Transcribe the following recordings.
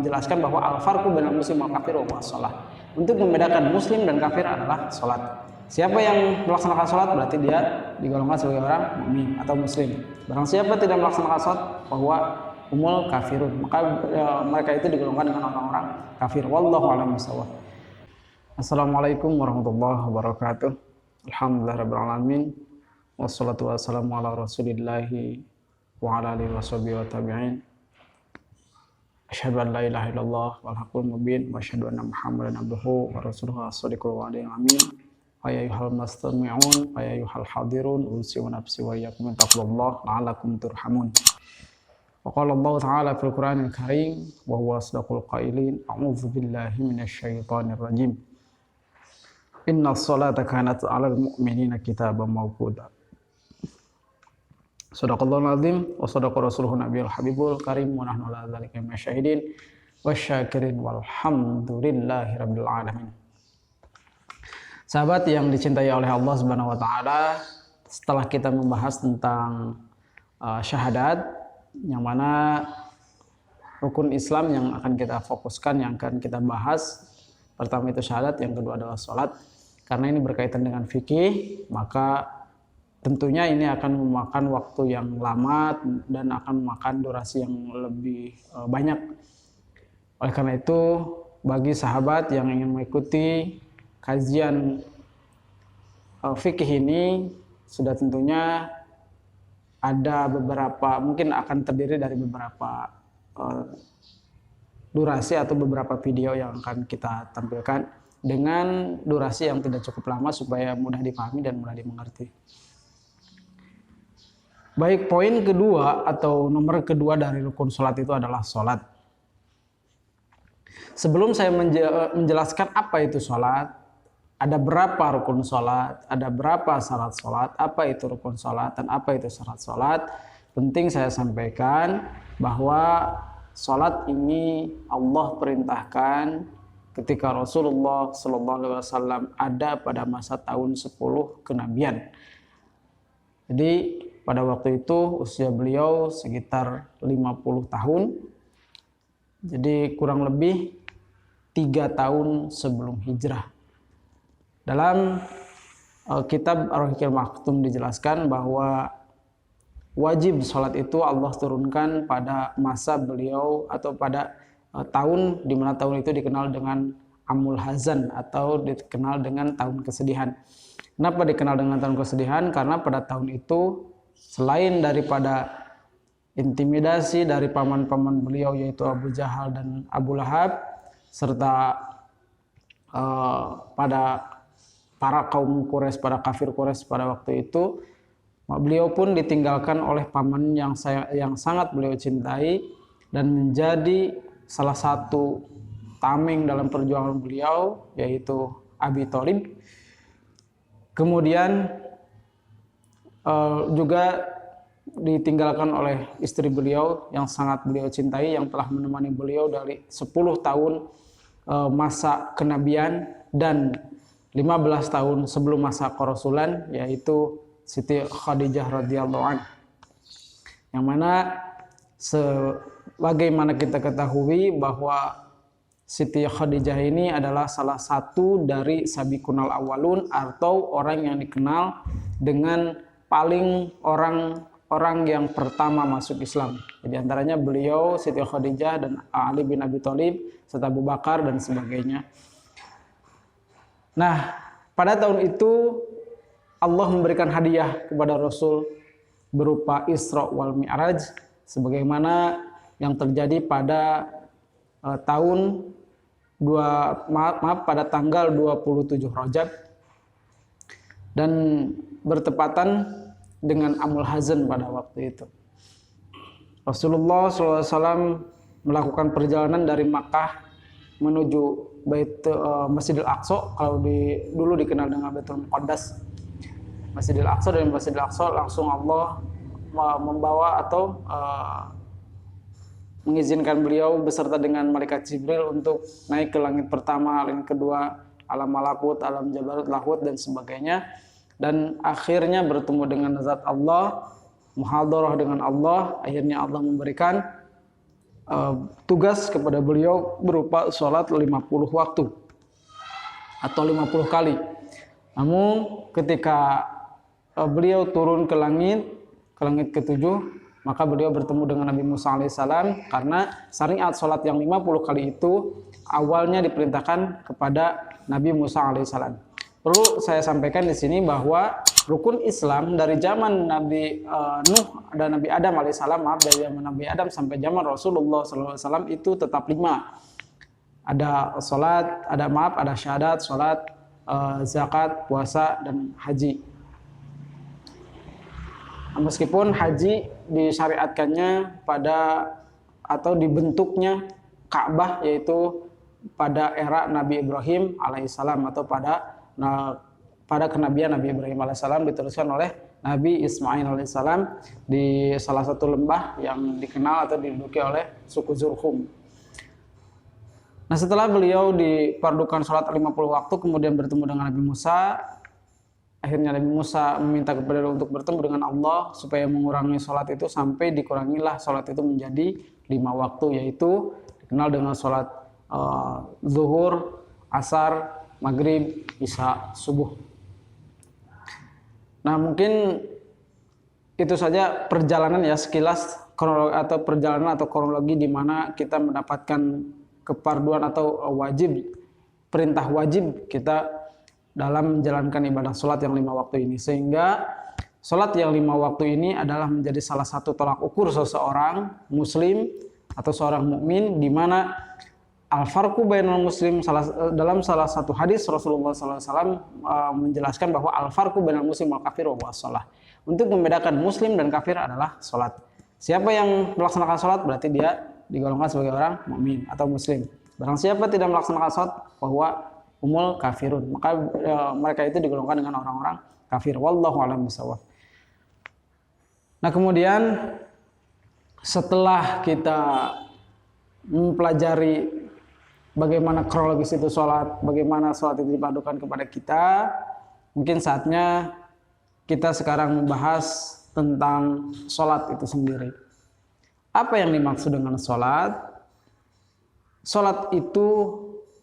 menjelaskan bahwa al-farqu bainal muslim wal kafir wa shalah. Untuk membedakan muslim dan kafir adalah salat. Siapa yang melaksanakan salat berarti dia digolongkan sebagai orang mukmin atau muslim. Barang siapa tidak melaksanakan salat bahwa humul kafirun, maka mereka itu digolongkan dengan orang-orang kafir. Wallahu a'lam bishawab. Assalamualaikum warahmatullahi wabarakatuh. Alhamdulillahirabbil alamin. Wassalatu wassalamu ala rasulillahi wa ala alihi washabihi wa tabi'in. Asyhadu an la ilaha illallah wal haqqul mubin wa asyhadu anna Muhammadan abduhu wa rasuluhu as-shadiqul wa'dil amin. Ya ayyuhal mustami'un wa ya ayyuhal hadirun usi wa nafsi wa iyyakum taqwallaha la'allakum turhamun. Wa qala Allah ta'ala fil Qur'anil Karim wa huwa asdaqul qailin a'udzu billahi minasyaitonir rajim. Innas salata kanat 'alal mu'minina kitaban mawquta. Shadaqallahul azim wa shadaqa rasuluhu nabiyul habibul karim wa nahnu ala dzalika minasyahidin wasyakirin walhamdulillahi rabbil alamin. Sahabat yang dicintai oleh Allah Subhanahu wa taala, setelah kita membahas tentang syahadat, yang mana rukun Islam yang akan kita fokuskan, yang akan kita bahas, pertama itu syahadat, yang kedua adalah salat. Karena ini berkaitan dengan fikih, maka tentunya ini akan memakan waktu yang lama dan akan memakan durasi yang lebih banyak. Oleh karena itu, bagi sahabat yang ingin mengikuti kajian fikih ini, sudah tentunya ada beberapa, mungkin akan terdiri dari beberapa durasi atau beberapa video yang akan kita tampilkan dengan durasi yang tidak cukup lama supaya mudah dipahami dan mudah dimengerti. Baik, poin kedua atau nomor kedua dari rukun sholat itu adalah sholat. Sebelum saya menjelaskan apa itu sholat, ada berapa rukun sholat, ada berapa syarat sholat, apa itu rukun sholat, dan apa itu syarat sholat, penting saya sampaikan bahwa sholat ini Allah perintahkan ketika Rasulullah SAW ada pada masa tahun 10 kenabian. Jadi pada waktu itu usia beliau sekitar 50 tahun. Jadi kurang lebih 3 tahun sebelum hijrah. Dalam kitab Ar-Rahiqil Maktum dijelaskan bahwa wajib sholat itu Allah turunkan pada masa beliau atau pada tahun di mana tahun itu dikenal dengan Amul Hazan atau dikenal dengan tahun kesedihan. Kenapa dikenal dengan tahun kesedihan? Karena pada tahun itu selain daripada intimidasi dari paman-paman beliau yaitu Abu Jahal dan Abu Lahab serta pada para kaum Quraisy, para kafir Quraisy pada waktu itu, beliau pun ditinggalkan oleh paman yang sangat beliau cintai dan menjadi salah satu tameng dalam perjuangan beliau yaitu Abi Thalib. Kemudian juga ditinggalkan oleh istri beliau yang sangat beliau cintai, yang telah menemani beliau dari 10 tahun masa kenabian dan 15 tahun sebelum masa kerasulan, yaitu Siti Khadijah radhiyallahu anha. Yang mana sebagaimana kita ketahui bahwa Siti Khadijah ini adalah salah satu dari sabiqunal awwalun atau orang yang dikenal dengan paling orang yang pertama masuk Islam. Jadi antaranya beliau, Siti Khadijah dan Ali bin Abi Thalib serta Abu Bakar dan sebagainya. Nah, pada tahun itu Allah memberikan hadiah kepada Rasul berupa Isra wal Mi'raj sebagaimana yang terjadi pada pada tanggal 27 Rajab dan bertepatan dengan Amul Hazan pada waktu itu. Rasulullah SAW melakukan perjalanan dari Makkah menuju Masjidil Aqsa, kalau dulu dikenal dengan Baitul Muqaddas. Masjidil Aqsa, dan Masjidil Aqsa langsung Allah membawa atau mengizinkan beliau beserta dengan malaikat Jibril untuk naik ke langit pertama, langit kedua, alam malakut, alam jabarut, lahut dan sebagainya, dan akhirnya bertemu dengan zat Allah, muhadharah dengan Allah. Akhirnya Allah memberikan tugas kepada beliau berupa sholat 50 waktu atau 50 kali. Namun ketika beliau turun ke langit ketujuh, maka beliau bertemu dengan Nabi Musa alaihissalam, karena syariat sholat yang 50 kali itu awalnya diperintahkan kepada Nabi Musa alaihissalam. Perlu saya sampaikan di sini bahwa rukun Islam dari zaman Nabi Nuh dan Nabi Adam alaihissalam, dari zaman Nabi Adam sampai zaman Rasulullah SAW itu tetap 5. Ada sholat, ada syahadat, sholat, zakat, puasa, dan haji. Meskipun haji disyariatkannya atau dibentuknya Ka'bah, yaitu pada era Nabi Ibrahim alaihissalam, atau pada kenabian Nabi Ibrahim alaihissalam diteruskan oleh Nabi Ismail alaihissalam di salah satu lembah yang dikenal atau diduduki oleh suku Zurhum. Nah, setelah beliau difardukan sholat 50 waktu, kemudian bertemu dengan Nabi Musa, akhirnya Nabi Musa meminta kepada beliau untuk bertemu dengan Allah supaya mengurangi sholat itu, sampai dikurangilah sholat itu menjadi 5 waktu, yaitu dikenal dengan sholat zuhur, asar, maghrib, isya, subuh. Nah, mungkin itu saja perjalanan ya, sekilas kronologi di mana kita mendapatkan keparduan atau perintah wajib kita dalam menjalankan ibadah sholat yang 5 waktu ini. Sehingga sholat yang 5 waktu ini adalah menjadi salah satu tolak ukur seseorang muslim atau seorang mukmin, di mana al-farqu bainal muslim, dalam salah satu hadis Rasulullah SAW menjelaskan bahwa al-farqu bainal muslim wal kafir wa shalah. Untuk membedakan muslim dan kafir adalah sholat. Siapa yang melaksanakan sholat berarti dia digolongkan sebagai orang mukmin atau muslim. Barang siapa tidak melaksanakan sholat, bahwa humul kafirun, maka mereka itu digolongkan dengan orang-orang kafir. Wallahu a'lam bishawab. Nah, kemudian setelah kita mempelajari bagaimana kronologis itu sholat, bagaimana sholat itu dipadukan kepada kita, mungkin saatnya kita sekarang membahas tentang sholat itu sendiri. Apa yang dimaksud dengan sholat? Sholat itu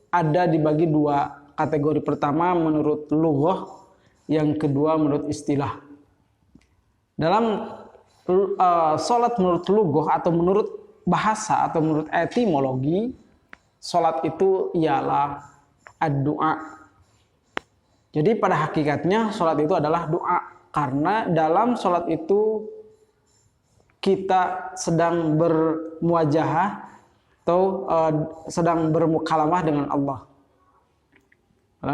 ada dibagi 2 kategori. Pertama menurut lughah, yang kedua menurut istilah. Dalam sholat menurut lughah atau menurut bahasa atau menurut etimologi, sholat itu ialah ad-du'a. Jadi pada hakikatnya sholat itu adalah doa, karena dalam sholat itu kita sedang bermuajahah atau sedang bermukalamah dengan Allah,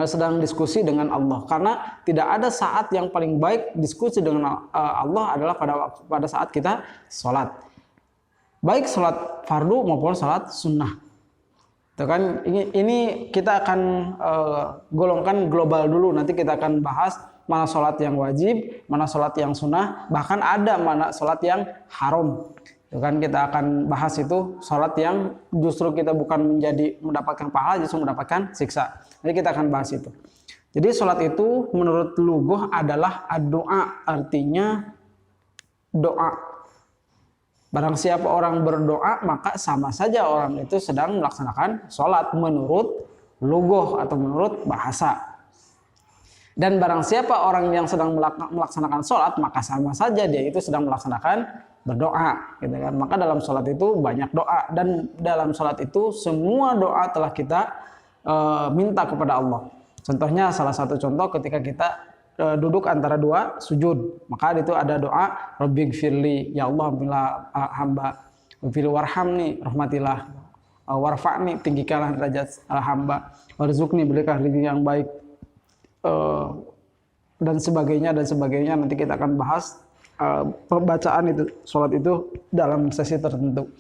sedang diskusi dengan Allah. Karena tidak ada saat yang paling baik diskusi dengan Allah adalah pada saat kita sholat, baik sholat fardu maupun sholat sunnah. Itu kan ini kita akan golongkan global dulu. Nanti kita akan bahas mana sholat yang wajib, mana sholat yang sunnah, bahkan ada mana sholat yang haram. Itu kan kita akan bahas itu, sholat yang justru kita bukan mendapatkan pahala, justru mendapatkan siksa. Jadi kita akan bahas itu. Jadi sholat itu menurut lughah adalah ad-du'a, artinya doa. Barang siapa orang berdoa, maka sama saja orang itu sedang melaksanakan sholat menurut lughah atau menurut bahasa. Dan barang siapa orang yang sedang melaksanakan sholat, maka sama saja dia itu sedang melaksanakan berdoa, gitu kan. Maka dalam sholat itu banyak doa, dan dalam sholat itu semua doa telah kita minta kepada Allah. Contohnya, salah satu contoh ketika kita duduk antara 2 sujud, maka itu ada doa Rabbighfirli, ya Allah ampunilah hamba, fil warhamni, rahmatilah, warfa'ni, tinggikanlah derajat hamba, warzuqni, berikan rezeki yang baik, dan sebagainya. Nanti kita akan bahas pembacaan itu sholat itu dalam sesi tertentu.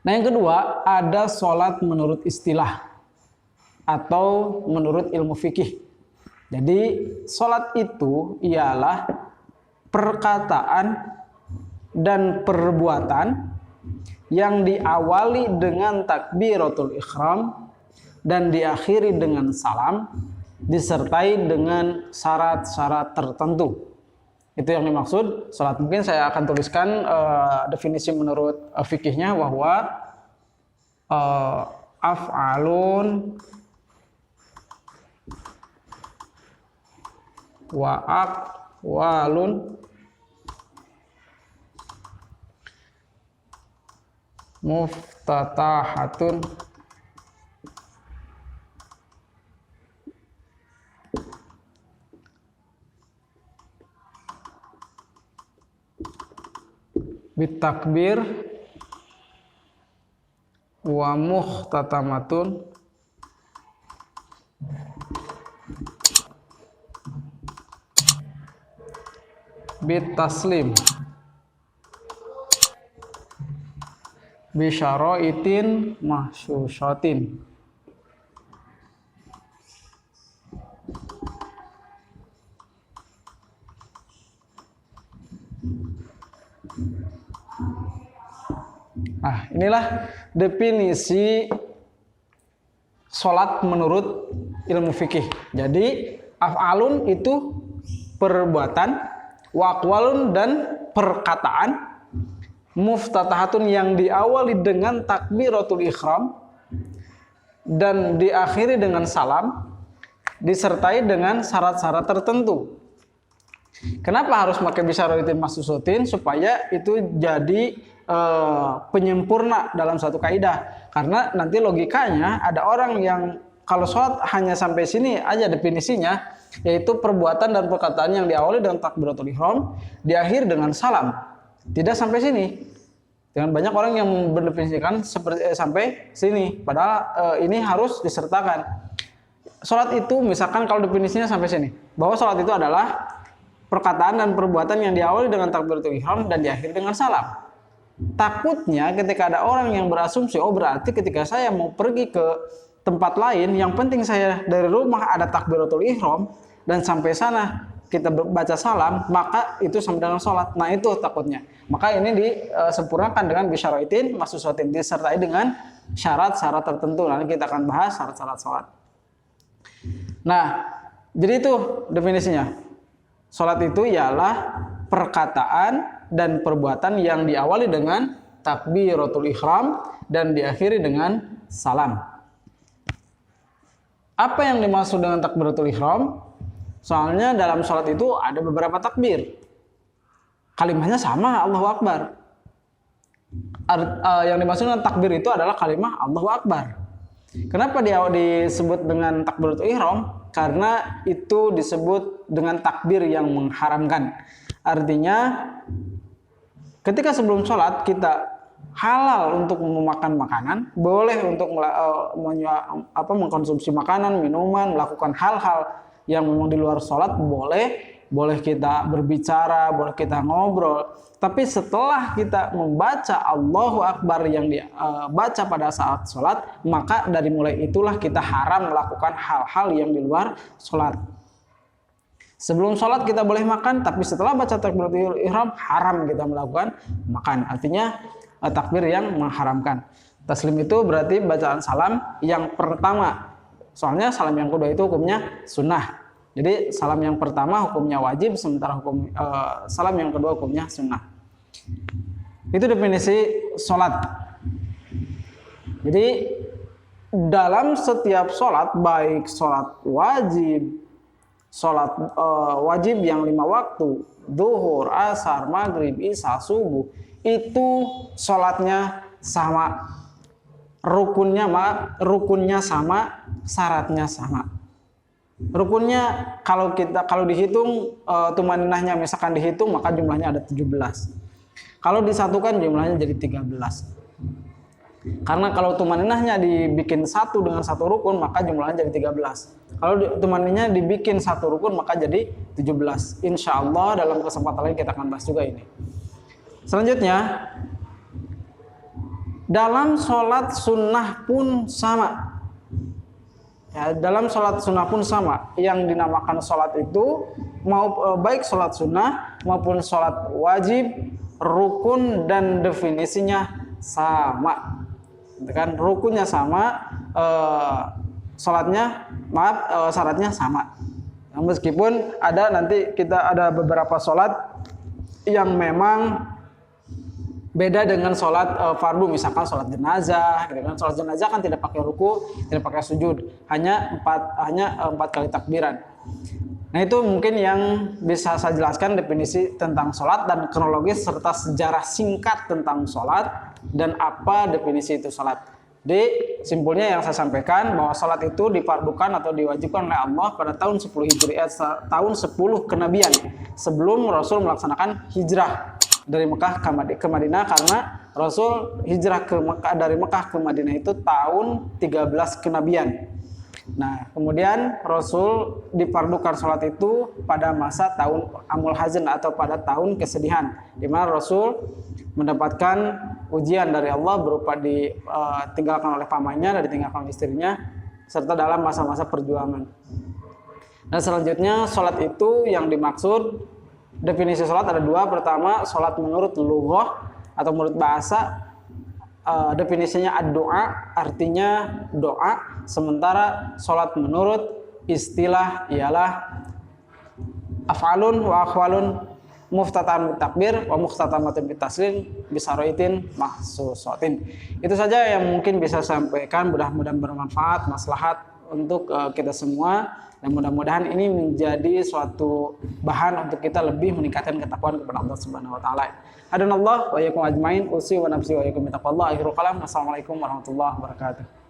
Nah, yang kedua ada sholat menurut istilah atau menurut ilmu fikih. Jadi sholat itu ialah perkataan dan perbuatan yang diawali dengan takbiratul ihram dan diakhiri dengan salam, disertai dengan syarat-syarat tertentu. Itu yang dimaksud sholat. Mungkin saya akan tuliskan definisi menurut fikihnya bahwa af'alun wa aqwalun muftatahatun bitakbir wa muhtatamatun bitaslim bisyaraitin mahsyusyatin. Nah, inilah definisi sholat menurut ilmu fikih. Jadi af'alun itu perbuatan, wa aqwalun dan perkataan, muftatahatun yang diawali dengan takbiratul ihram dan diakhiri dengan salam, disertai dengan syarat-syarat tertentu. Kenapa harus pakai bisyaratin mahsusatin? Supaya itu jadi penyempurna dalam satu kaidah. Karena nanti logikanya ada orang yang kalau sholat hanya sampai sini aja definisinya, yaitu perbuatan dan perkataan yang diawali dengan takbiratul ihram, diakhiri dengan salam. Tidak sampai sini. Dengan banyak orang yang mendefinisikan seperti sampai sini, padahal ini harus disertakan. Sholat itu misalkan kalau definisinya sampai sini, bahwa sholat itu adalah perkataan dan perbuatan yang diawali dengan takbiratul ihram dan diakhiri dengan salam. Takutnya ketika ada orang yang berasumsi, oh berarti ketika saya mau pergi ke tempat lain, yang penting saya dari rumah ada takbiratul ihram dan sampai sana kita baca salam, maka itu sama dengan sholat. Nah itu takutnya. Maka ini disempurnakan dengan bisyaraitin mahsusatin, disertai dengan syarat-syarat tertentu. Nanti kita akan bahas syarat-syarat sholat. Nah, jadi itu definisinya. Sholat itu ialah perkataan dan perbuatan yang diawali dengan takbiratul ihram dan diakhiri dengan salam. Apa yang dimaksud dengan takbiratul ihram? Soalnya dalam sholat itu ada beberapa takbir. Kalimahnya sama, Allahu Akbar. Yang dimaksud dengan takbir itu adalah kalimah Allahu Akbar. Kenapa dia disebut dengan takbiratul ihram? Karena itu disebut dengan takbir yang mengharamkan. Artinya ketika sebelum sholat kita halal untuk memakan makanan, boleh untuk mengkonsumsi makanan, minuman, melakukan hal-hal yang memang di luar sholat boleh kita berbicara, boleh kita ngobrol. Tapi setelah kita membaca Allahu Akbar yang dibaca pada saat sholat, maka dari mulai itulah kita haram melakukan hal-hal yang di luar sholat. Sebelum sholat kita boleh makan, tapi setelah baca takbiratul ihram haram kita melakukan makan. Artinya takbir yang mengharamkan. Taslim itu berarti bacaan salam yang pertama. Soalnya salam yang kedua itu hukumnya sunnah. Jadi salam yang pertama hukumnya wajib, sementara salam yang kedua hukumnya sunnah. Itu definisi sholat. Jadi dalam setiap sholat, baik sholat wajib, sholat wajib yang 5 waktu, zuhur, asar, maghrib, isya, subuh, itu sholatnya sama, rukunnya sama, syaratnya sama. Rukunnya kalau dihitung tumaninahnya misalkan dihitung, maka jumlahnya ada 17. Kalau disatukan jumlahnya jadi 13. Karena kalau tumaninahnya dibikin satu dengan satu rukun, maka jumlahnya jadi 13. Kalau tumaninahnya dibikin satu rukun, maka jadi 17. Insya Allah dalam kesempatan lain kita akan bahas juga ini. Selanjutnya, dalam sholat sunnah pun sama. Ya, dalam sholat sunnah pun sama. Yang dinamakan sholat itu baik sholat sunnah maupun sholat wajib, rukun dan definisinya sama. Kan rukunnya sama, syaratnya sama. Nah, meskipun nanti kita ada beberapa sholat yang memang beda dengan sholat fardu, misalkan sholat jenazah, gitu kan. Sholat jenazah kan tidak pakai ruku, tidak pakai sujud, hanya empat kali takbiran. Nah itu mungkin yang bisa saya jelaskan definisi tentang sholat dan kronologis serta sejarah singkat tentang sholat dan apa definisi itu sholat. Jadi simpulnya yang saya sampaikan bahwa sholat itu difardukan atau diwajibkan oleh Allah pada tahun 10 Hijriah, tahun 10 kenabian sebelum Rasul melaksanakan hijrah dari Mekah ke Madinah, karena Rasul hijrah dari Mekah ke Madinah itu tahun 13 kenabian. Nah, kemudian Rasul difardukan sholat itu pada masa tahun Amul Hazn atau pada tahun kesedihan, di mana Rasul mendapatkan ujian dari Allah berupa ditinggalkan oleh pamannya dan ditinggalkan oleh istrinya, serta dalam masa-masa perjuangan. Dan selanjutnya sholat itu yang dimaksud, definisi sholat ada dua. Pertama, sholat menurut lughah atau menurut bahasa, definisinya ad-doa, artinya doa. Sementara sholat menurut istilah ialah af'alun wa akhwalun muftatan bitakbir wa muftatamatun bitaslim bisaroitin mahsusotin. Itu saja yang mungkin bisa saya sampaikan, mudah-mudahan bermanfaat, maslahat untuk kita semua. Dan mudah-mudahan ini menjadi suatu bahan untuk kita lebih meningkatkan ketakwaan kepada Allah Subhanahu wa taala. Hadanallah wa iyyakum ajmain, usi wa nafsi wa iyyakum bittaqwallah. Akhirul kalam. Assalamualaikum warahmatullahi wabarakatuh.